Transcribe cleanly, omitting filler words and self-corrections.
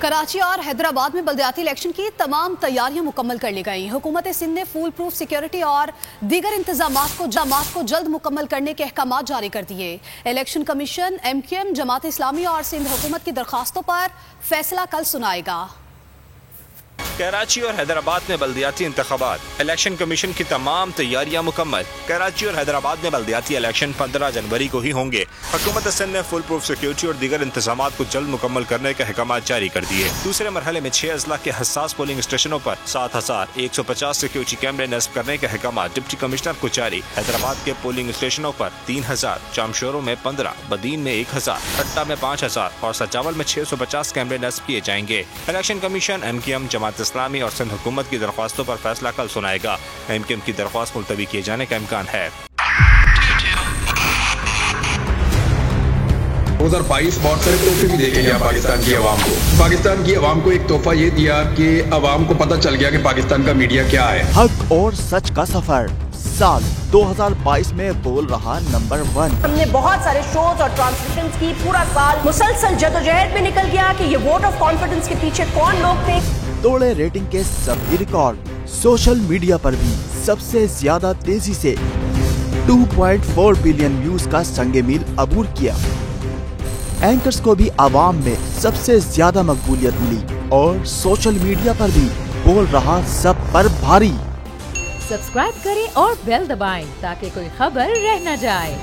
کراچی اور حیدرآباد میں بلدیاتی الیکشن کی تمام تیاریاں مکمل کر لی گئی۔ حکومت سندھ نے فول پروف سیکیورٹی اور دیگر انتظامات کو جلد مکمل کرنے کے احکامات جاری کر دیے۔ Election commission MQM، Jamaat Islami اور سندھ حکومت کی درخواستوں پر فیصلہ کل سنائے گا۔ کراچی اور حیدرآباد میں بلدیاتی انتخابات، الیکشن کمیشن کی تمام تیاریاں مکمل۔ کراچی اور حیدرآباد میں بلدیاتی الیکشن 15 جنوری کو ہی ہوں گے۔ حکومت سندھ نے فل پروف سیکیورٹی اور دیگر انتظامات کو جلد مکمل کرنے کے احکامات جاری کر دیے۔ دوسرے مرحلے میں 6 اضلاع کے حساس پولنگ اسٹیشنوں پر 7150 سیکیورٹی کیمرے نصب کرنے کے احکامات ڈپٹی کمشنر کو جاری۔ حیدرآباد کے پولنگ اسٹیشنوں پر 3000، چامشورو میں 15، بدین میں 1000، ٹھٹہ میں 5000 اور سجاول میں 650 کیمرے نصب کیے جائیں گے۔ Election commission MQM، Jamaat Islami اور سندھ حکومت کی درخواستوں پر فیصلہ کل سنائے گا۔ MQM کی درخواست ملتوی کیے جانے کا امکان ہے۔ 2022 بہت سارے تحفے بھی دیکھے گیا پاکستان کی عوام کو۔ پاکستان کی عوام کو ایک تحفہ یہ دیا کہ عوام کو پتہ چل گیا کہ پاکستان کا میڈیا کیا ہے۔ حق اور سچ کا سفر سال 2022 میں بول رہا نمبر 1۔ ہم نے بہت سارے شوز اور ٹرانسمیشنز کی، پورا سال مسلسل جدوجہد میں نکل گیا کہ یہ ووٹ آف کانفیڈنس کے پیچھے کون لوگ تھے۔ توڑے ریٹنگ کے سبھی ریکارڈ۔ سوشل میڈیا پر بھی سب سے زیادہ تیزی سے 2.4 بلین ویوز کا سنگ میل عبور کیا۔ اینکرز کو بھی عوام میں سب سے زیادہ مقبولیت ملی اور سوشل میڈیا پر بھی بول رہا سب پر بھاری۔ سبسکرائب کریں اور بیل دبائیں تاکہ کوئی خبر رہ نہ جائے۔